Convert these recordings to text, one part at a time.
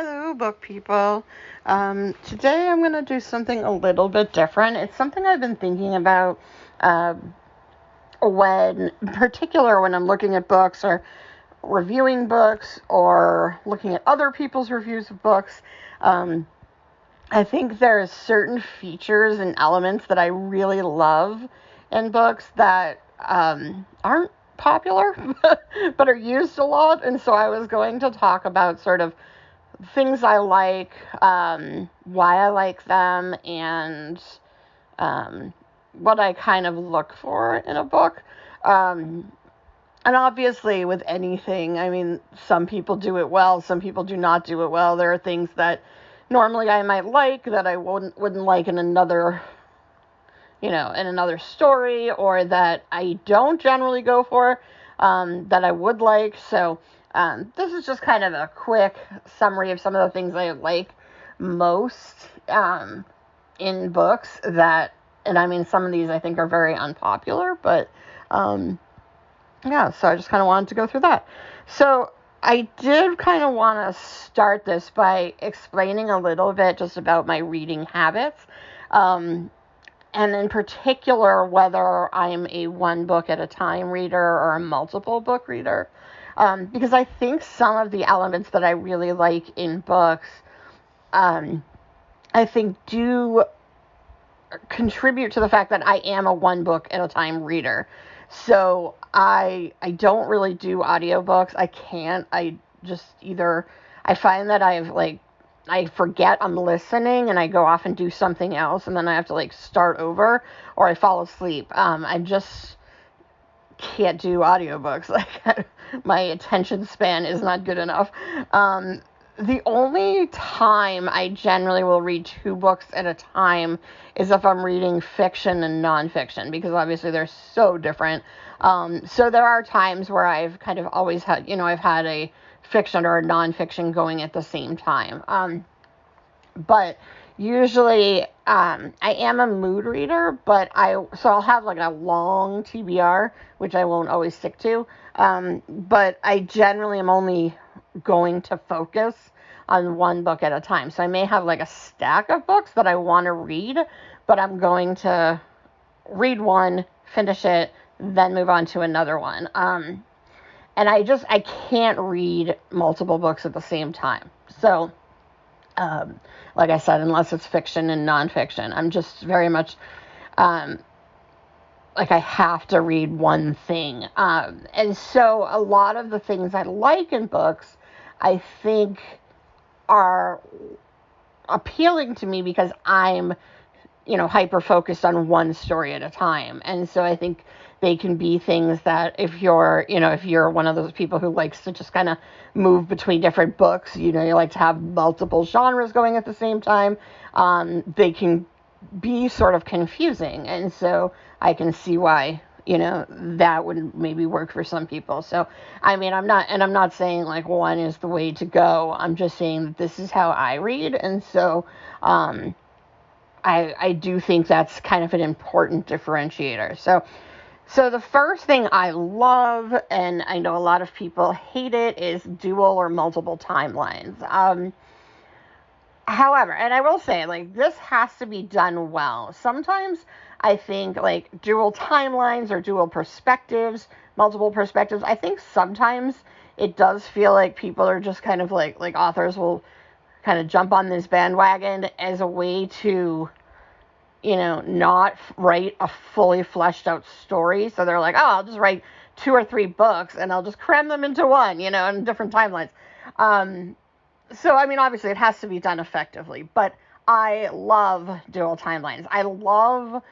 Hello, book people. Today I'm going to do something a little bit different. It's something I've been thinking about in particular, when I'm looking at books or reviewing books or looking at other people's reviews of books. I think there are certain features and elements that I really love in books that aren't popular, but are used a lot. And so I was going to talk about sort of things I like, why I like them, and what I kind of look for in a book. And obviously, with anything, I mean, some people do it well, some people do not do it well. There are things that normally I might like that I wouldn't like in another story, or that I don't generally go for, that I would like. So this is just kind of a quick summary of some of the things I like most in books and I mean, some of these I think are very unpopular, but so I just kind of wanted to go through that. So I did kind of want to start this by explaining a little bit just about my reading habits. And in particular, whether I'm a one book at a time reader or a multiple book reader. Because I think some of the elements that I really like in books, I think do contribute to the fact that I am a one book at a time reader. So I don't really do audiobooks. I can't. I find that I forget I'm listening and I go off and do something else, and then I have to start over, or I fall asleep. I just can't do audiobooks. My attention span is not good enough. The only time I generally will read two books at a time is if I'm reading fiction and nonfiction, because obviously they're so different. So there are times where I've kind of always had, I've had a fiction or a nonfiction going at the same time. But usually, I am a mood reader, so I'll have a long TBR, which I won't always stick to. But I generally am only going to focus on one book at a time. So I may have a stack of books that I want to read, but I'm going to read one, finish it, then move on to another one. And I can't read multiple books at the same time. So, like I said, unless it's fiction and nonfiction, I'm just very much, I have to read one thing. And so a lot of the things I like in books, I think are appealing to me because I'm, hyper focused on one story at a time. And so I think they can be things that if you're one of those people who likes to just kind of move between different books, you like to have multiple genres going at the same time, they can be sort of confusing. And so I can see why, that would maybe work for some people. So, I mean, I'm not saying one is the way to go. I'm just saying that this is how I read. And so, I do think that's kind of an important differentiator. So the first thing I love, and I know a lot of people hate it, is dual or multiple timelines. However, and I will say, this has to be done well. Sometimes I think, dual timelines or dual perspectives, multiple perspectives, I think sometimes it does feel like people are just kind of authors will kind of jump on this bandwagon as a way to, not write a fully fleshed out story. So they're I'll just write 2 or 3 books and I'll just cram them into one, in different timelines. So, I mean, obviously it has to be done effectively, but I love dual timelines. I love,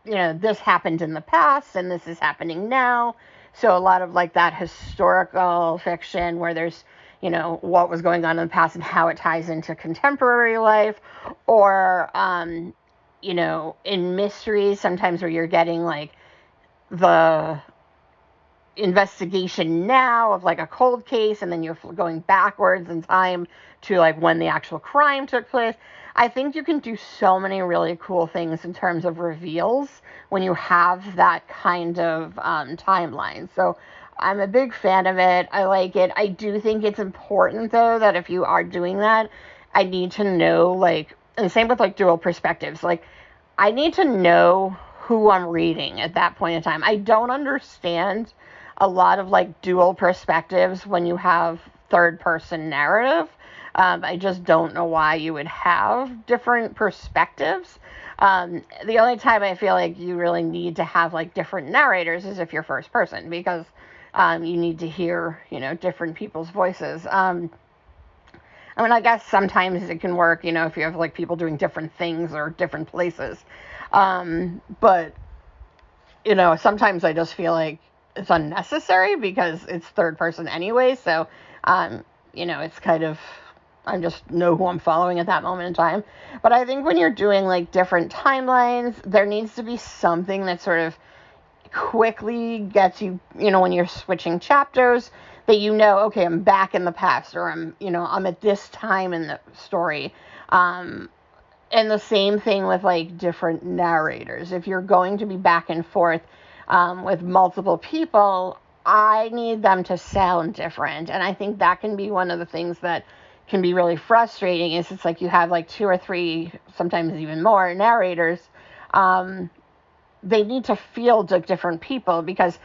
this happened in the past and this is happening now. So a lot of that historical fiction where there's, what was going on in the past and how it ties into contemporary life, or, in mysteries, sometimes where you're getting the investigation now of a cold case, and then you're going backwards in time to when the actual crime took place. I think you can do so many really cool things in terms of reveals when you have that kind of timeline. So I'm a big fan of it. I like it. I do think it's important, though, that if you are doing that, I need to know, like, and same with, like, dual perspectives. Like, I need to know who I'm reading at that point in time. I don't understand a lot of, like, dual perspectives when you have third-person narrative. I just don't know why you would have different perspectives. The only time I feel like you really need to have, like, different narrators is if you're first person, because you need to hear, different people's voices. I mean, I guess sometimes it can work, if you have, like, people doing different things or different places. But, sometimes I just feel like it's unnecessary because it's third person anyway. So, it's kind of, I just know who I'm following at that moment in time. But I think when you're doing, like, different timelines, there needs to be something that sort of quickly gets you, when you're switching chapters, that okay, I'm back in the past, or I'm at this time in the story. And the same thing with, like, different narrators. If you're going to be back and forth with multiple people, I need them to sound different. And I think that can be one of the things that can be really frustrating, is it's like you have, like, 2 or 3, sometimes even more narrators. They need to feel like different people, because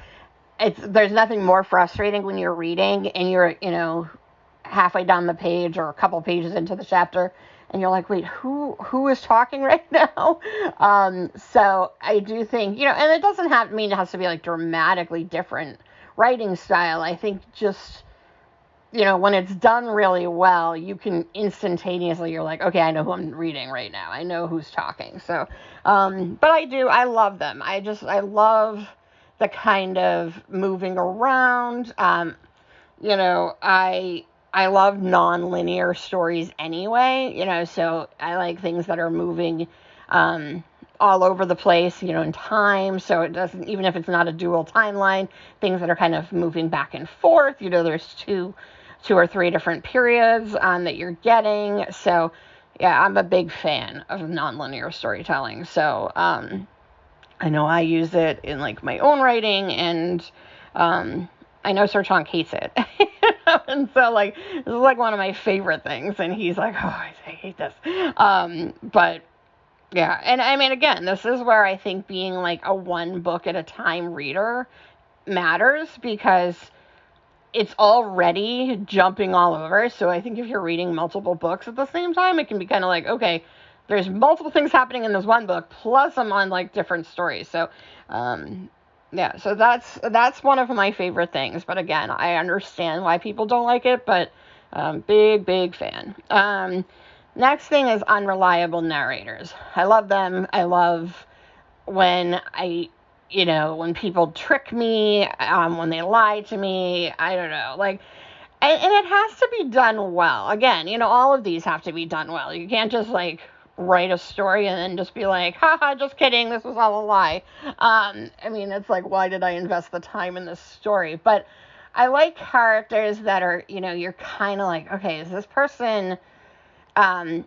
there's nothing more frustrating when you're reading and you're, halfway down the page or a couple pages into the chapter, and you're like, wait, who is talking right now? So I do think, and it doesn't mean it has to be, like, dramatically different writing style. I think just, when it's done really well, you can instantaneously, you're like, okay, I know who I'm reading right now. I know who's talking. So, but I love them. I love the kind of moving around. I love non-linear stories anyway, so I like things that are moving all over the place, in time, so it doesn't, even if it's not a dual timeline, things that are kind of moving back and forth, there's two or three different periods that you're getting. So yeah, I'm a big fan of non-linear storytelling. So I know I use it in, like, my own writing, and I know Sir Chong hates it. And so, like, this is, like, one of my favorite things, and he's like, oh, I hate this. But yeah, and I mean, again, this is where I think being, like, a one book at a time reader matters, because it's already jumping all over. So I think if you're reading multiple books at the same time, it can be kind of like, okay, there's multiple things happening in this one book, plus I'm on, like, different stories. So, yeah, so that's one of my favorite things. But again, I understand why people don't like it, but big fan. Next thing is unreliable narrators. I love them. I love when when people trick me, when they lie to me. I don't know, like, and it has to be done well. Again, all of these have to be done well. You can't just, like, write a story and then just be like, haha, just kidding, this was all a lie. I mean, it's like, why did I invest the time in this story? But I like characters that are, you're kind of like, okay, is this person, not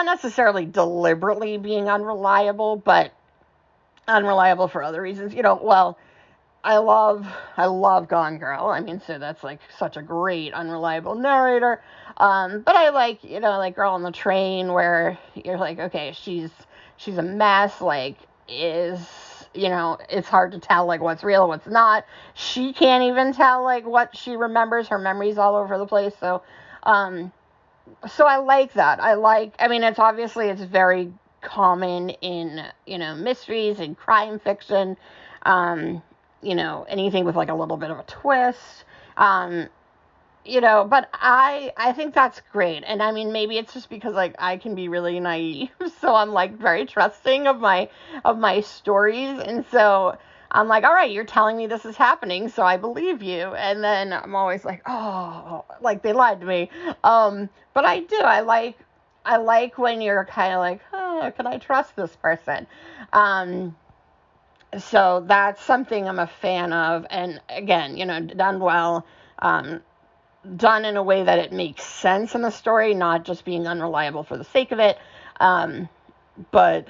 necessarily deliberately being unreliable, but unreliable for other reasons. Well, I love Gone Girl. I mean, so that's, like, such a great unreliable narrator. But I like, like Girl on the Train, where you're like, okay, she's a mess, like, it's hard to tell, like, what's real, what's not. She can't even tell, like, what she remembers. Her memory's all over the place. So I like that. I mean, it's very common in, mysteries and crime fiction, anything with, like, a little bit of a twist, but I think that's great. And I mean, maybe it's just because, like, I can be really naive, so I'm, like, very trusting of my stories, and so I'm like, all right, you're telling me this is happening, so I believe you. And then I'm always like, oh, like, they lied to me. But I like when you're kind of like, oh, can I trust this person? So that's something I'm a fan of. And again, done well, done in a way that it makes sense in the story, not just being unreliable for the sake of it. But,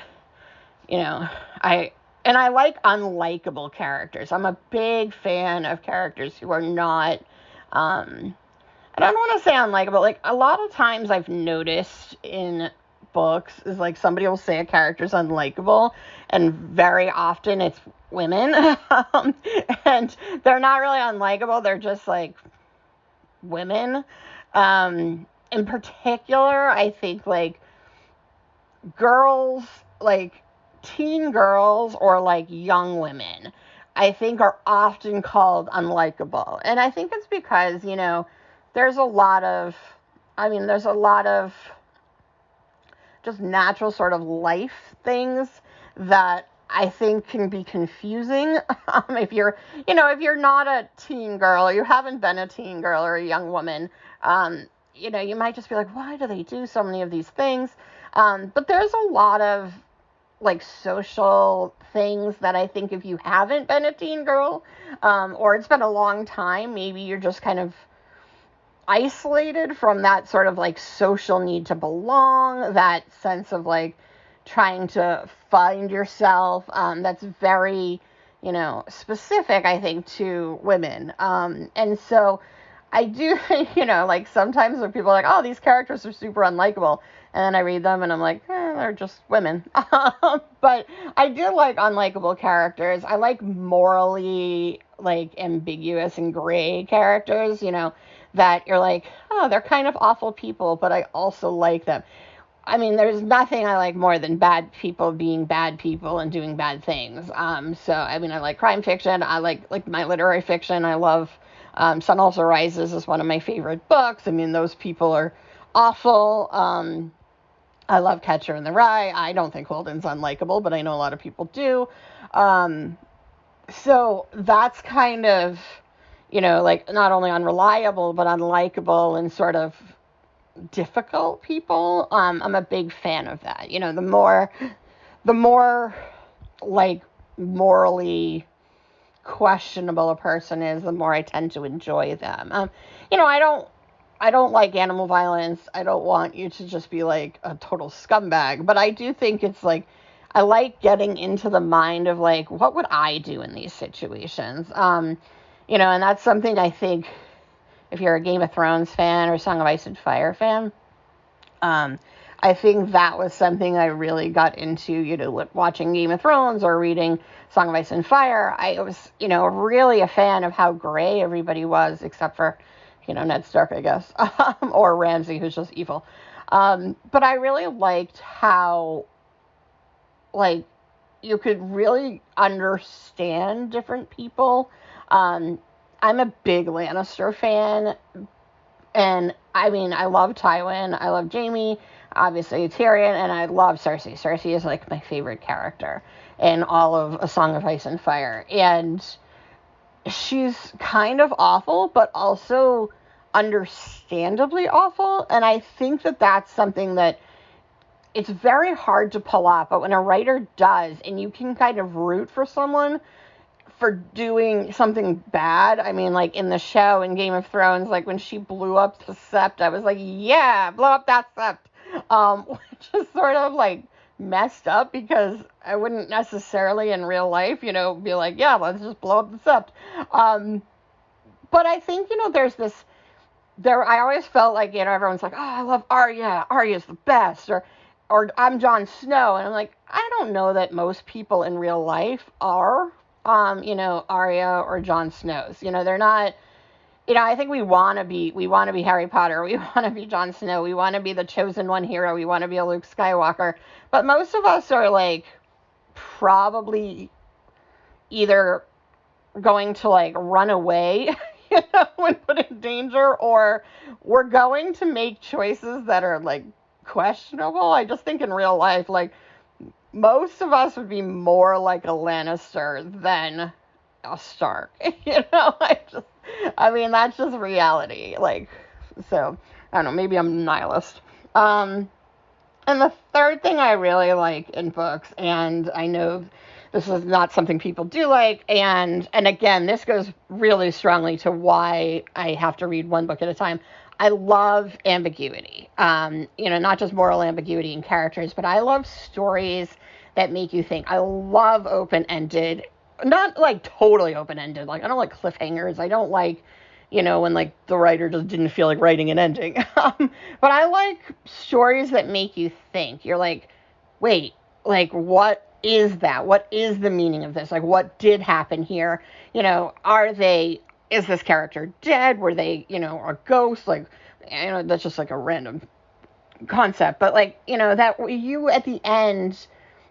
and I like unlikable characters. I'm a big fan of characters who are not, I don't want to say unlikable. Like, a lot of times I've noticed in books is like somebody will say a character's unlikable, and very often it's women. And they're not really unlikable. They're just like women. In particular, I think like girls, like teen girls or like young women, I think are often called unlikable. And I think it's because, there's a lot of just natural sort of life things that I think can be confusing. If you're not a teen girl, or you haven't been a teen girl or a young woman, you might just be like, why do they do so many of these things? But there's a lot of like social things that I think if you haven't been a teen girl, or it's been a long time, maybe you're just kind of isolated from that sort of like social need to belong, that sense of like trying to find yourself, that's very, specific, I think, to women. And so I do, like sometimes when people are like, oh, these characters are super unlikable, and then I read them and I'm like, they're just women. But I do like unlikable characters. I like morally like ambiguous and gray characters, that you're like, oh, they're kind of awful people, but I also like them. I mean, there's nothing I like more than bad people being bad people and doing bad things. So, I mean, I like crime fiction. I like my literary fiction. I love Sun Also Rises is one of my favorite books. I mean, those people are awful. I love Catcher in the Rye. I don't think Holden's unlikable, but I know a lot of people do. So that's kind of, like not only unreliable, but unlikable and sort of difficult people. I'm a big fan of that. The more like morally questionable a person is, the more I tend to enjoy them. I don't like animal violence. I don't want you to just be like a total scumbag, but I do think it's like, I like getting into the mind of like, what would I do in these situations? And that's something I think if you're a Game of Thrones fan or Song of Ice and Fire fan, I think that was something I really got into, watching Game of Thrones or reading Song of Ice and Fire. I was, really a fan of how gray everybody was, except for, Ned Stark, I guess, or Ramsay, who's just evil. But I really liked how, like, you could really understand different people. I'm a big Lannister fan, and I mean, I love Tywin, I love Jaime, obviously Tyrion, and I love Cersei. Cersei is like my favorite character in all of A Song of Ice and Fire, and she's kind of awful, but also understandably awful, and I think that that's something that it's very hard to pull off, but when a writer does, and you can kind of root for someone for doing something bad. I mean, like in the show in Game of Thrones, like when she blew up the sept, I was like, yeah, blow up that sept. Which is sort of like messed up, because I wouldn't necessarily in real life, be like, yeah, let's just blow up the sept. But I think, I always felt like, everyone's like, oh, I love Arya. Arya's the best. Or I'm Jon Snow. And I'm like, I don't know that most people in real life are, Arya or Jon Snows. They're not, I think we want to be Harry Potter. We want to be Jon Snow. We want to be the chosen one hero. We want to be a Luke Skywalker. But most of us are like probably either going to like run away, when put in danger, or we're going to make choices that are like questionable. I just think in real life, like, most of us would be more like a Lannister than a Stark. I mean, that's just reality. Like, so, I don't know, maybe I'm a nihilist. And the third thing I really like in books, and I know this is not something people do like, and again, this goes really strongly to why I have to read one book at a time. I love ambiguity. Not just moral ambiguity in characters, but I love stories that make you think. I love open-ended, not like totally open-ended. Like I don't like cliffhangers. I don't like, when like the writer just didn't feel like writing an ending. But I like stories that make you think. You're like, wait, like what is that? What is the meaning of this? Like what did happen here? Is this character dead? Were they, a ghost? Like, that's just like a random concept. But like, that you at the end,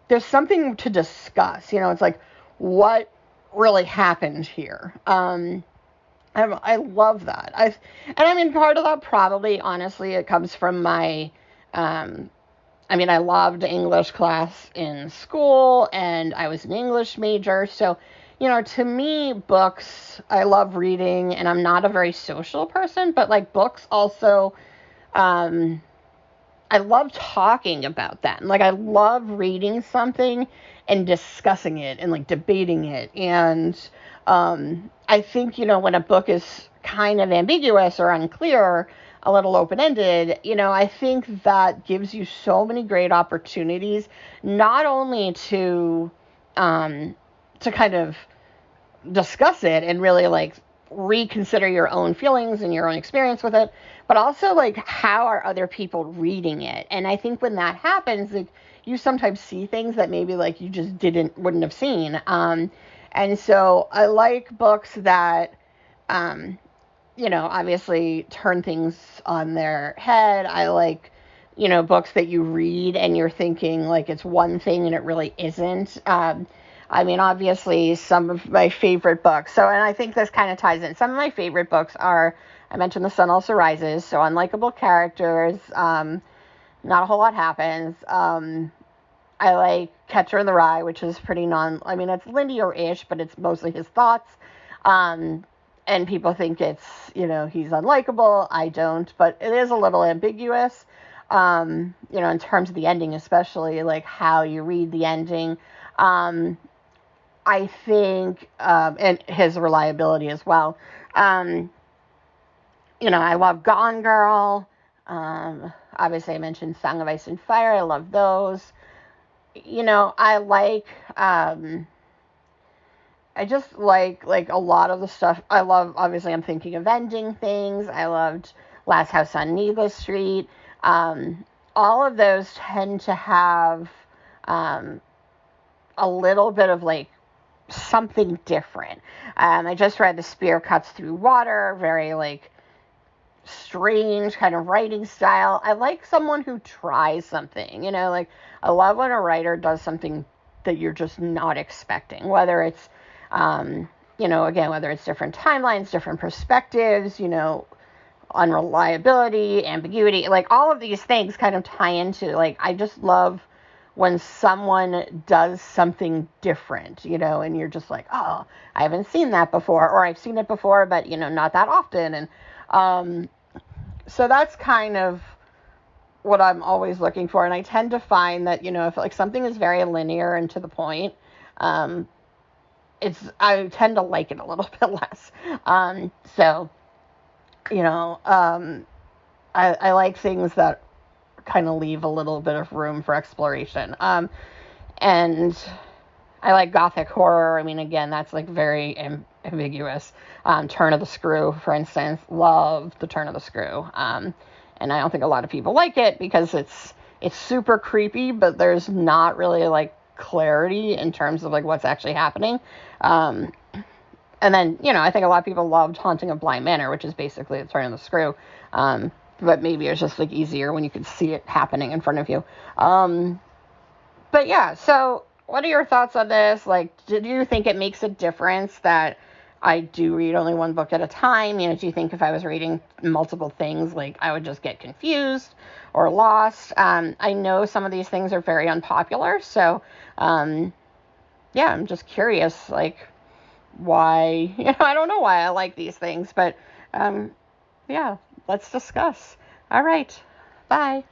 there's something to discuss. It's like, what really happened here? I love that. Part of that probably, honestly, it comes from my, I loved English class in school, and I was an English major, so, to me, books, I love reading, and I'm not a very social person, but, like, books also, I love talking about that. Like, I love reading something and discussing it and, like, debating it. And I think, when a book is kind of ambiguous or unclear, a little open-ended, I think that gives you so many great opportunities, not only to kind of discuss it and really, like, reconsider your own feelings and your own experience with it, but also like how are other people reading it. And I think when that happens, like, you sometimes see things that maybe like you just wouldn't have seen. And so I like books that obviously turn things on their head. I like books that you read and you're thinking like it's one thing and it really isn't. Obviously, some of my favorite books. And I think this kind of ties in. Some of my favorite books are, I mentioned The Sun Also Rises, so unlikable characters, not a whole lot happens. I like Catcher in the Rye, which is pretty it's linear-ish, but it's mostly his thoughts. And people think it's, he's unlikable. I don't, but it is a little ambiguous, in terms of the ending, especially, like, how you read the ending. I think, and his reliability as well. I love Gone Girl. Obviously, I mentioned Song of Ice and Fire. I love those. I like, I just like a lot of the stuff. I love, obviously, I'm thinking of ending things. I loved Last House on Needless Street. All of those tend to have a little bit of, like, something different. I just read The Spear Cuts Through Water, very, like, strange kind of writing style. I like someone who tries something, like, I love when a writer does something that you're just not expecting, whether it's, again, whether it's different timelines, different perspectives, unreliability, ambiguity, like, all of these things kind of tie into, like, I just love when someone does something different, and you're just like, oh, I haven't seen that before, or I've seen it before, but, not that often. And so that's kind of what I'm always looking for. And I tend to find that, if like something is very linear and to the point, I tend to like it a little bit less. I like things that kind of leave a little bit of room for exploration. And I like gothic horror. Again, that's like very ambiguous. Turn of the Screw, for instance, love the Turn of the Screw. And I don't think a lot of people like it because it's super creepy, but there's not really like clarity in terms of like what's actually happening. And then, I think a lot of people loved Haunting of Bly Manor, which is basically the Turn of the Screw. But maybe it's just like easier when you can see it happening in front of you. But yeah, so what are your thoughts on this? Like, do you think it makes a difference that I do read only one book at a time? Do you think if I was reading multiple things, like I would just get confused or lost? I know some of these things are very unpopular. So, yeah, I'm just curious, like, why, I don't know why I like these things, but, yeah, let's discuss. All right. Bye.